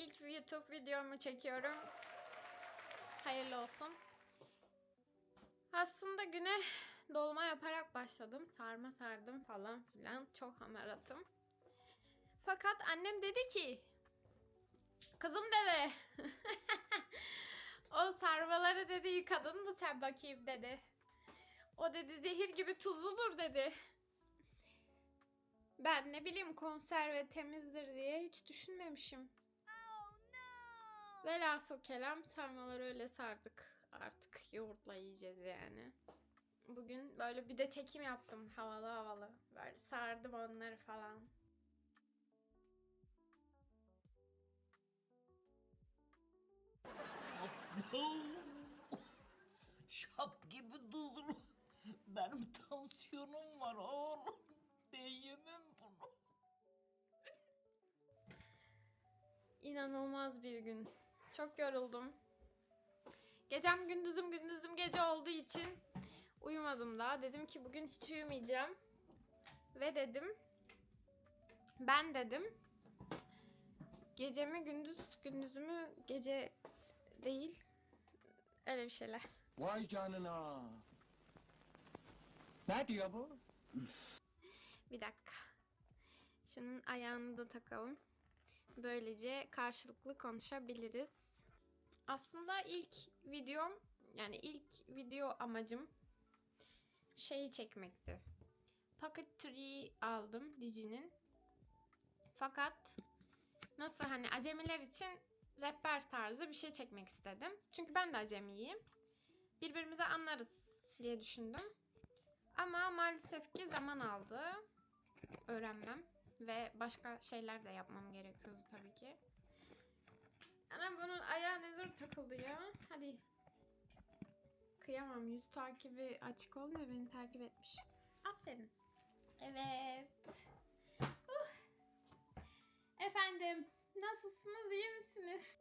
İlk YouTube videomu çekiyorum. Hayırlı olsun. Aslında güne dolma yaparak başladım. Sarma sardım falan filan. Çok hamaratım. Fakat annem dedi ki, kızım dedi, o sarmaları dedi yıkadın mı sen bakayım dedi. O dedi zehir gibi tuzludur dedi. Ben ne bileyim konserve temizdir diye hiç düşünmemişim. Velhasıl kelam sarmaları öyle sardık. Artık yoğurtla yiyeceğiz yani. Bugün böyle bir de çekim yaptım havalı havalı. Böyle sardım onları falan. Şap gibi tuzlu. Benim tansiyonum var oğlum. Ben yemem bunu. İnanılmaz bir gün. Çok yoruldum. Gecem gündüzüm gündüzüm gece olduğu için uyumadım daha. Dedim ki bugün hiç uyumayacağım. Ve dedim ben dedim gecemi gündüz gündüzümü gece değil. Öyle bir şeyler. Vay canına. Ne diyor bu? Bir dakika. Şunun ayağını da takalım. Böylece karşılıklı konuşabiliriz. Aslında ilk videom, yani ilk video amacım şeyi çekmekti. Pocket 3 aldım Dici'nin. Fakat nasıl hani acemiler için rehber tarzı bir şey çekmek istedim. Çünkü ben de acemiyim. Birbirimize anlarız diye düşündüm. Ama maalesef ki zaman aldı öğrenmem. Ve başka şeyler de yapmam gerekiyordu tabii ki. Anam bunun ayağı ne zor takıldı ya. Hadi. Kıyamam. Yüz takibi açık olunca beni takip etmiş. Aferin. Evet. Efendim. Nasılsınız? İyi misiniz?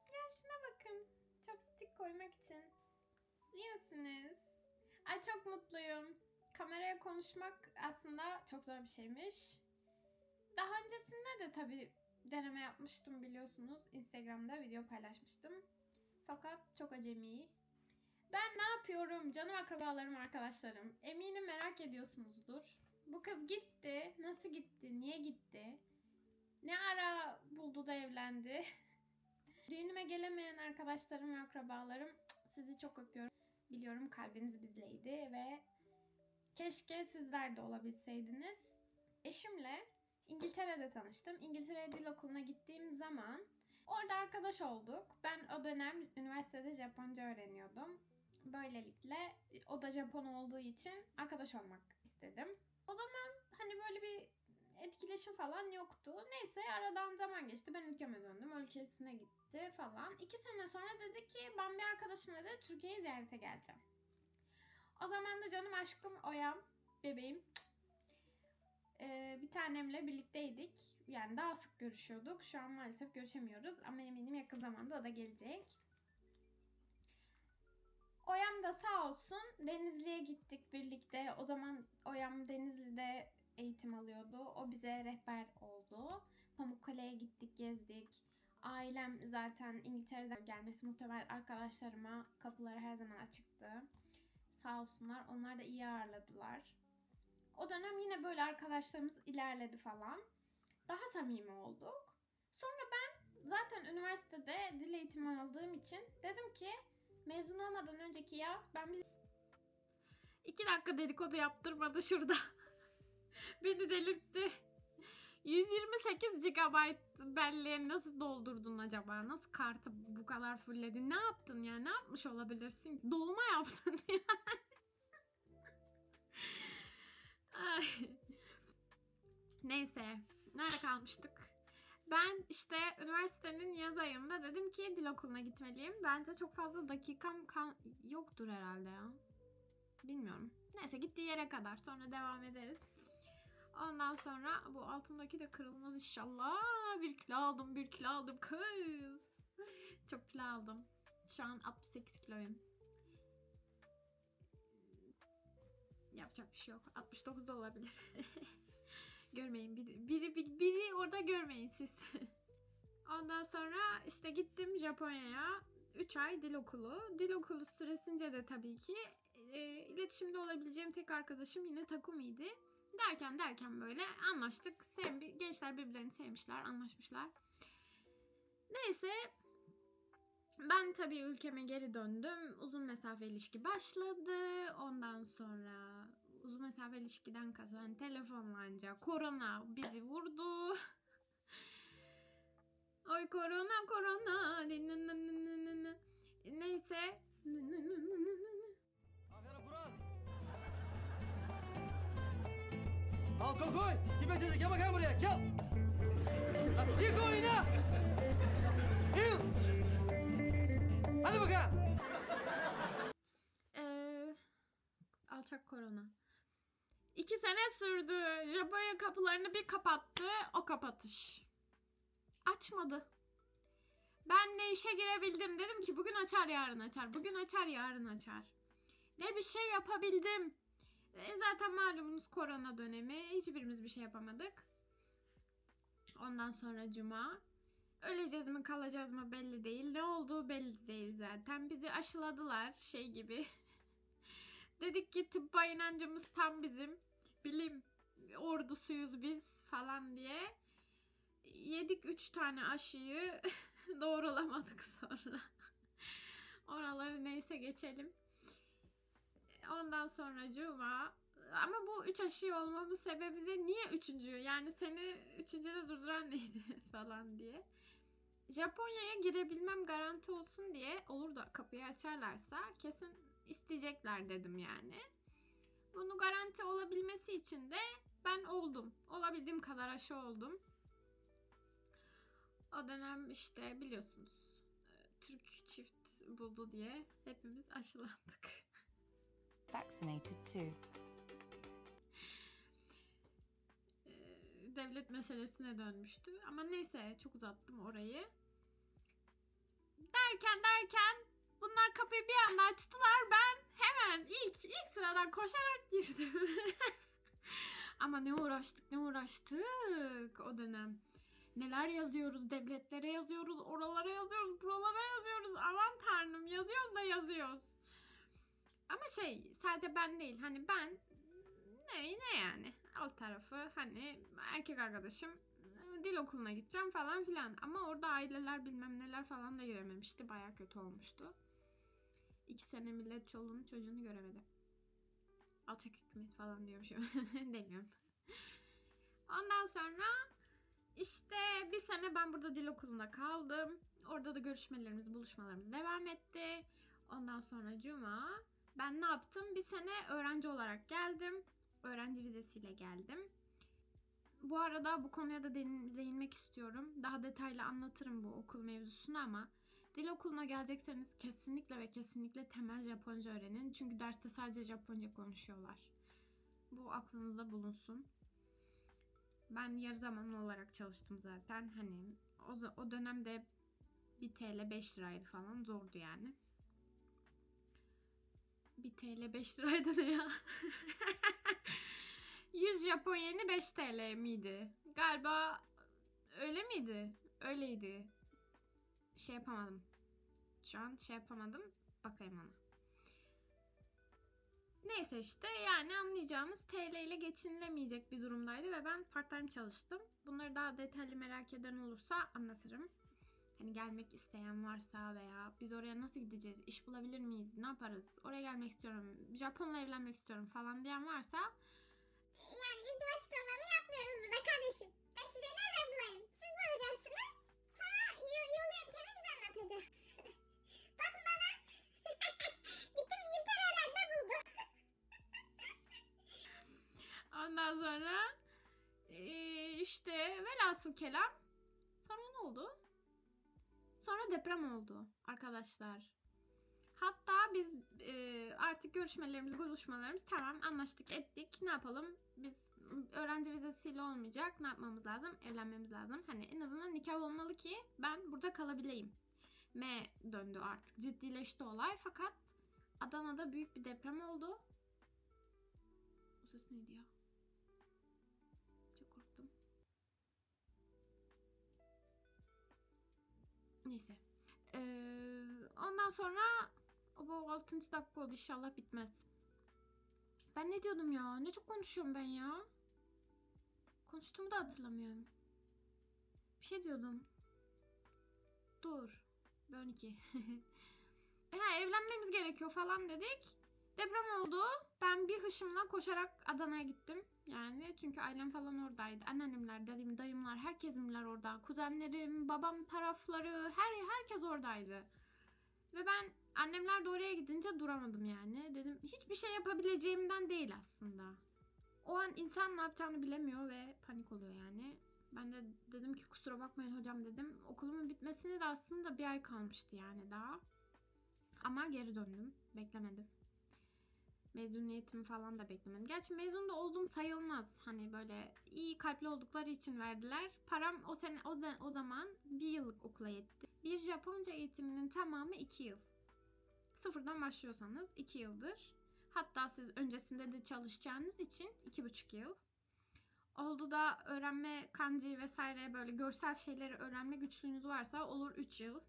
Ya şuna bakın. Chopstick koymak için. İyi misiniz? Ay çok mutluyum. Kameraya konuşmak aslında çok zor bir şeymiş. Daha öncesinde de tabii deneme yapmıştım biliyorsunuz. Instagram'da video paylaşmıştım. Fakat çok acemi. Ben ne yapıyorum canım akrabalarım, arkadaşlarım? Eminim merak ediyorsunuzdur. Bu kız gitti. Nasıl gitti? Niye gitti? Ne ara buldu da evlendi? Düğünüme gelemeyen arkadaşlarım ve akrabalarım, sizi çok öpüyorum. Biliyorum kalbiniz bizleydi ve keşke sizler de olabilseydiniz. Eşimle İngiltere'de tanıştım. İngiltere Dil Okulu'na gittiğim zaman orada arkadaş olduk. Ben o dönem üniversitede Japonca öğreniyordum. Böylelikle o da Japon olduğu için arkadaş olmak istedim. O zaman hani böyle bir etkileşim falan yoktu. Neyse aradan zaman geçti. Ben ülkeme döndüm. Ülkesine gitti falan. 2 sene sonra dedi ki ben bir arkadaşımla da Türkiye'yi ziyarete geleceğim. O zaman da canım aşkım Oyam, bebeğim, bir tanemle birlikteydik. Yani daha sık görüşüyorduk. Şu an maalesef görüşemiyoruz ama eminim yakın zamanda o da gelecek. Oyam da sağ olsun Denizli'ye gittik birlikte. O zaman Oyam Denizli'de eğitim alıyordu. O bize rehber oldu. Pamukkale'ye gittik, gezdik. Ailem zaten İngiltere'den gelmesi muhtemel arkadaşlarıma kapıları her zaman açıktı. Sağ olsunlar. Onlar da iyi ağırladılar. O dönem yine böyle arkadaşlarımız ilerledi falan. Daha samimi olduk. Sonra ben zaten üniversitede dil eğitimi aldığım için dedim ki mezun olmadan önceki yaz ben bir... 2 dakika dedikodu yaptırmadı şurada. Beni delirtti. 128 GB belleğe nasıl doldurdun acaba? Nasıl kartı bu kadar fullledin? Ne yaptın ya? Ne yapmış olabilirsin? Dolma yaptın ya. Ay. Neyse. Nerede kalmıştık? Ben işte üniversitenin yaz ayında dedim ki dil okuluna gitmeliyim. Bence çok fazla dakikam yoktur herhalde ya. Bilmiyorum. Neyse gittiği yere kadar. Sonra devam ederiz. Ondan sonra bu altımdaki de kırılmaz inşallah. 1 kilo aldım kız. Çok kilo aldım. Şu an 68 kiloyum. Yapacak bir şey yok. 69 da olabilir. Görmeyin. Biri orada görmeyin siz. Ondan sonra işte gittim Japonya'ya. 3 ay dil okulu. Dil okulu süresince de tabii ki iletişimde olabileceğim tek arkadaşım yine Takumi'ydi. Derken böyle anlaştık. Gençler birbirlerini sevmişler, anlaşmışlar. Neyse ben tabii ülkeme geri döndüm. Uzun mesafe ilişki başladı. Ondan sonra uzun mesafe ilişkiden kazanan telefonlanca korona bizi vurdu. Ay korona. Neyse. Aferin Kur'an. Al koy. Kime teyze gel bakayım buraya gel. Dik oyna. Gel. Hadi bakalım. Alçak korona. 2 sene sürdü. Japonya kapılarını bir kapattı. O kapatış. Açmadı. Ben ne işe girebildim? Dedim ki bugün açar yarın açar. Bugün açar yarın açar. Ne bir şey yapabildim. Zaten malumunuz korona dönemi. Hiçbirimiz bir şey yapamadık. Ondan sonra cuma. Öleceğiz mi kalacağız mı belli değil. Ne olduğu belli değil zaten. Bizi aşıladılar şey gibi. Dedik ki tıbba inancımız tam bizim. Bilim ordusuyuz biz falan diye. Yedik 3 tane aşıyı. Doğrulamadık sonra. Oraları neyse geçelim. Ondan sonra cuma. Ama bu 3 aşı olmamın sebebi de niye 3. Yani seni 3.'de durduran neydi falan diye. Japonya'ya girebilmem garanti olsun diye, olur da kapıyı açarlarsa kesin isteyecekler dedim yani. Bunu garanti olabilmesi için de ben oldum. Olabildiğim kadar aşı oldum. O dönem işte biliyorsunuz Türk çift buldu diye hepimiz aşılandık. Vaccinated too. Devlet meselesine dönmüştü. Ama neyse çok uzattım orayı. Derken bunlar kapıyı bir anda açtılar. Ben hemen ilk sıradan koşarak girdim. Ama ne uğraştık o dönem. Neler yazıyoruz, devletlere yazıyoruz, oralara yazıyoruz, buralara yazıyoruz. Aman tanrım, yazıyoruz da yazıyoruz. Ama sadece ben değil, hani ben ne yani alt tarafı hani erkek arkadaşım dil okuluna gideceğim falan filan. Ama orada aileler bilmem neler falan da girememişti. Baya kötü olmuştu. 2 sene millet çoluğunu çocuğunu göremedi. Alçak hükümet falan diyormuşum. Demiyorum. Ondan sonra işte bir sene ben burada dil okulunda kaldım. Orada da görüşmelerimiz, buluşmalarımız devam etti. Ondan sonra cuma ben ne yaptım? Bir sene öğrenci olarak geldim. Öğrenci vizesiyle geldim. Bu arada bu konuya da değinmek istiyorum. Daha detaylı anlatırım bu okul mevzusunu ama dil okuluna gelecekseniz kesinlikle ve kesinlikle temel Japonca öğrenin. Çünkü derste sadece Japonca konuşuyorlar. Bu aklınızda bulunsun. Ben yarı zamanlı olarak çalıştım zaten. Hani o dönemde 1 TL 5 liraydı falan. Zordu yani. 1 TL 5 liraydı ne ya? 100 Japon yeni 5 TL miydi? Galiba öyle miydi? Öyleydi. Yapamadım. Şu an yapamadım. Bakayım ona. Neyse işte yani anlayacağınız TL ile geçinilemeyecek bir durumdaydı ve ben part time çalıştım. Bunları daha detaylı merak eden olursa anlatırım. Hani gelmek isteyen varsa veya biz oraya nasıl gideceğiz, iş bulabilir miyiz, ne yaparız, oraya gelmek istiyorum, Japonla evlenmek istiyorum falan diyen varsa. Yani izdivaç programı yapmıyoruz burada kardeşim. Ben size nereden bulayım? Siz bulacaksınız. Sonra yol yöntemi bize anlatacağız. Bakın bana. Gittim İngiltere'lerde buldum. Ondan sonra işte velhasıl kelam. Sonra ne oldu? Sonra deprem oldu arkadaşlar. Hatta biz artık buluşmalarımız tamam anlaştık ettik. Ne yapalım? Biz öğrenci vizesiyle olmayacak. Ne yapmamız lazım? Evlenmemiz lazım. Hani en azından nikah olmalı ki ben burada kalabileyim. Döndü artık. Ciddileşti olay. Fakat Adana'da büyük bir deprem oldu. O ses neydi ya? Çok korktum. Neyse. Ondan sonra bu 6. dakika oldu, inşallah bitmez. Ben ne diyordum ya? Ne çok konuşuyorum ben ya. Konuştuğumu da hatırlamıyorum. Bir şey diyordum. Dur. Ben 12. Evlenmemiz gerekiyor falan dedik. Deprem oldu. Ben bir hışımla koşarak Adana'ya gittim. Yani çünkü ailem falan oradaydı. Anneannemler, dedem, dayımlar, herkesimler orada. Kuzenlerim, babam tarafları, herkes oradaydı. Ve ben annemler de oraya gidince duramadım yani. Dedim hiçbir şey yapabileceğimden değil aslında. O an insan ne yapacağını bilemiyor ve panik oluyor yani. Ben de dedim ki kusura bakmayın hocam dedim. Okulumun bitmesine de aslında 1 ay kalmıştı yani daha. Ama geri döndüm. Beklemedim. Mezuniyetimi falan da beklemedim. Gerçi mezun da olduğum sayılmaz. Hani böyle iyi kalpli oldukları için verdiler. Param o zaman 1 yıllık okula yetti. Bir Japonca eğitiminin tamamı 2 yıl. Sıfırdan başlıyorsanız 2 yıldır. Hatta siz öncesinde de çalışacağınız için 2,5 yıl. Oldu da öğrenme kanji vesaire böyle görsel şeyleri öğrenme güçlüğünüz varsa olur 3 yıl.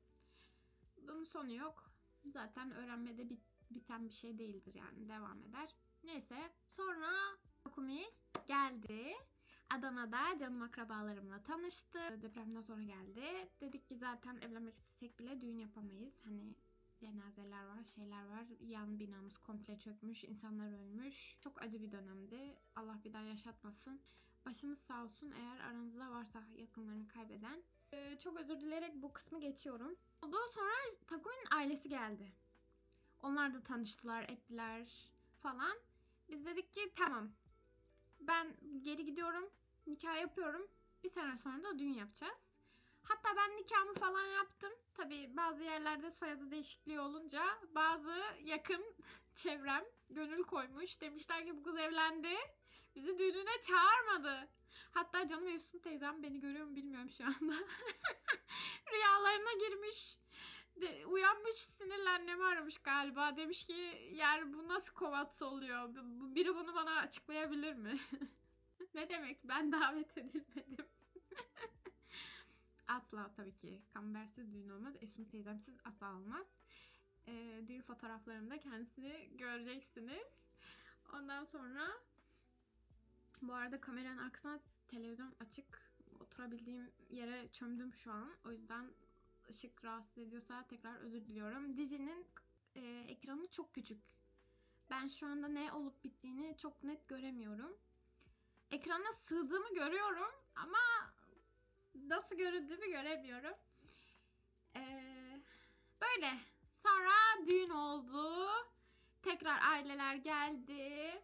Bunun sonu yok. Zaten öğrenmede biten bir şey değildir yani, devam eder. Neyse sonra Takumi geldi. Adana'da canım akrabalarımla tanıştı. Depremden sonra geldi. Dedik ki zaten evlenmek istesek bile düğün yapamayız. Hani cenazeler var, şeyler var. Yan binamız komple çökmüş, insanlar ölmüş. Çok acı bir dönemdi. Allah bir daha yaşatmasın. Başınız sağ olsun eğer aranızda varsa yakınlarını kaybeden. Çok özür dileyerek bu kısmı geçiyorum. Sonra Takumi'nin ailesi geldi. Onlar da tanıştılar, ettiler falan. Biz dedik ki tamam. Ben geri gidiyorum. Nikah yapıyorum. 1 sene sonra da düğün yapacağız. Hatta ben nikahımı falan yaptım. Tabii bazı yerlerde soyadı değişikliği olunca bazı yakın çevrem gönül koymuş. Demişler ki bu kız evlendi. Bizi düğününe çağırmadı. Hatta canım Efsun teyzem beni görüyor mu bilmiyorum şu anda. Rüyalarına girmiş. Uyanmış, sinirle annemi aramış galiba. Demiş ki yani bu nasıl Kovatsu oluyor? Biri bunu bana açıklayabilir mi? Ne demek ben davet edilmedim? Asla tabii ki. Kambersiz düğün olmaz. Efsun teyzemsiz asla olmaz. Düğün fotoğraflarımda kendisini göreceksiniz. Ondan sonra bu arada kameranın arkasına televizyon açık. Oturabildiğim yere çömdüm şu an. O yüzden ışık rahatsız ediyorsa tekrar özür diliyorum. Dizinin ekranı çok küçük. Ben şu anda ne olup bittiğini çok net göremiyorum. Ekrana sığdığımı görüyorum ama nasıl göründüğümü göremiyorum. Böyle. Sonra düğün oldu. Tekrar aileler geldi.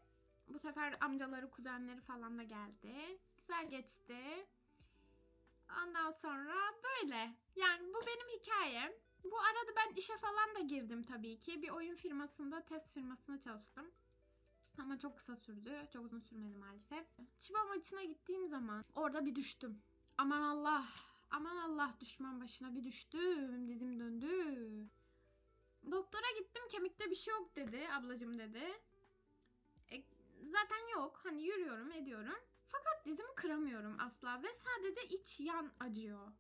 Bu sefer amcaları, kuzenleri falan da geldi. Güzel geçti. Ondan sonra böyle. Yani bu benim hikayem. Bu arada ben işe falan da girdim tabii ki. Bir oyun firmasında, test firmasında çalıştım. Ama çok kısa sürdü. Çok uzun sürmedi maalesef. Chiba maçına gittiğim zaman orada bir düştüm. Aman Allah. Aman Allah, düşman başına bir düştüm. Dizim döndü. Doktora gittim, kemikte bir şey yok dedi. Ablacım dedi. Zaten yok. Hani yürüyorum, ediyorum. Fakat dizimi kıramıyorum asla ve sadece iç yan acıyor.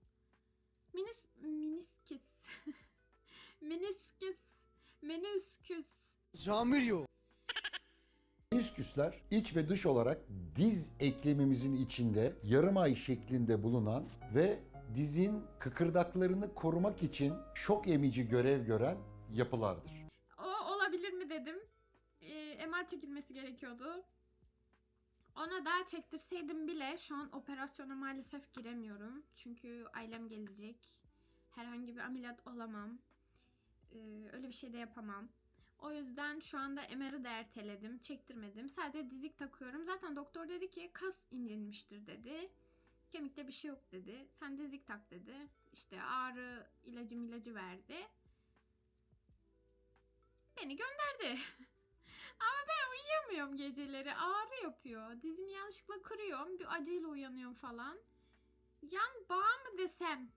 Menisküs. Jamilyo. Menisküsler iç ve dış olarak diz eklemimizin içinde yarım ay şeklinde bulunan ve dizin kıkırdaklarını korumak için şok emici görev gören yapılardır. O olabilir mi dedim. MR çekilmesi gerekiyordu. Ona da çektirseydim bile şu an operasyona maalesef giremiyorum. Çünkü ailem gelecek. Herhangi bir ameliyat olamam. Öyle bir şey de yapamam. O yüzden şu anda MR'ı da erteledim. Çektirmedim. Sadece dizik takıyorum. Zaten doktor dedi ki kas incinmiştir dedi. Kemikte bir şey yok dedi. Sen dizik tak dedi. İşte ağrı ilacı verdi. Beni gönderdi. Ama ben uyuyamıyorum geceleri. Ağrı yapıyor. Dizimi yanlışlıkla kırıyorum. Bir acıyla uyanıyorum falan. Yan bağ mı desem?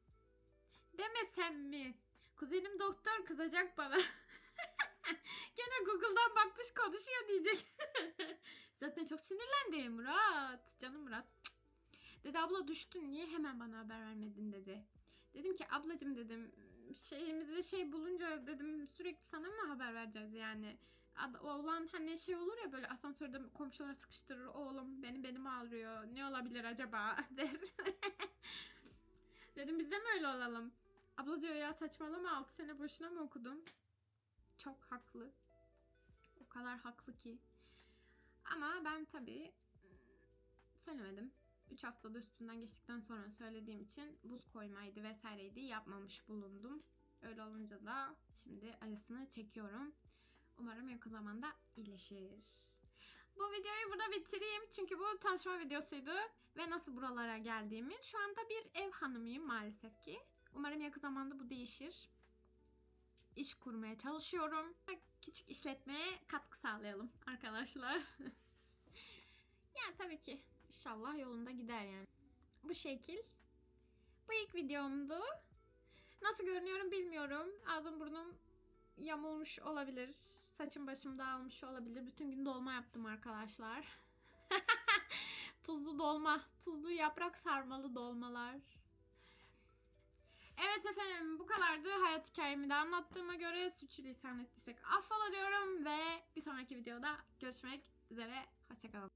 Demesem mi? Kuzenim doktor, kızacak bana. Gene Google'dan bakmış konuşuyor diyecek. Zaten çok sinirlendi Murat. Canım Murat. Dedi abla düştün, niye hemen bana haber vermedin dedi. Dedim ki ablacım dedim şehrimizde şey bulunca dedim sürekli sana mı haber vereceğiz yani? Oğlan hani şey olur ya böyle asansörde komşular sıkıştırır, oğlum benim ağrıyor, ne olabilir acaba der. Dedim biz de mi öyle olalım? Abla diyor ya saçmalama, 6 sene boşuna mı okudum? Çok haklı. O kadar haklı ki. Ama ben tabii söylemedim. 3 haftada üstünden geçtikten sonra söylediğim için buz koymaydı vesaireydi yapmamış bulundum. Öyle olunca da şimdi acısını çekiyorum. Umarım yakın zamanda iyileşir. Bu videoyu burada bitireyim çünkü bu tanışma videosuydu ve nasıl buralara geldiğimi. Şu anda bir ev hanımıyım maalesef ki. Umarım yakın zamanda bu değişir. İş kurmaya çalışıyorum. Küçük işletmeye katkı sağlayalım arkadaşlar. Yani tabii ki inşallah yolunda gider yani. Bu şekil. Bu ilk videomdu. Nasıl görünüyorum bilmiyorum. Ağzım burnum yamulmuş olabilir. Saçım başım dağılmış olabilir. Bütün gün dolma yaptım arkadaşlar. Tuzlu dolma. Tuzlu yaprak sarmalı dolmalar. Evet efendim bu kadardı. Hayat hikayemi de anlattığıma göre suçluysam ettiysek affola diyorum ve bir sonraki videoda görüşmek üzere. Hoşçakalın.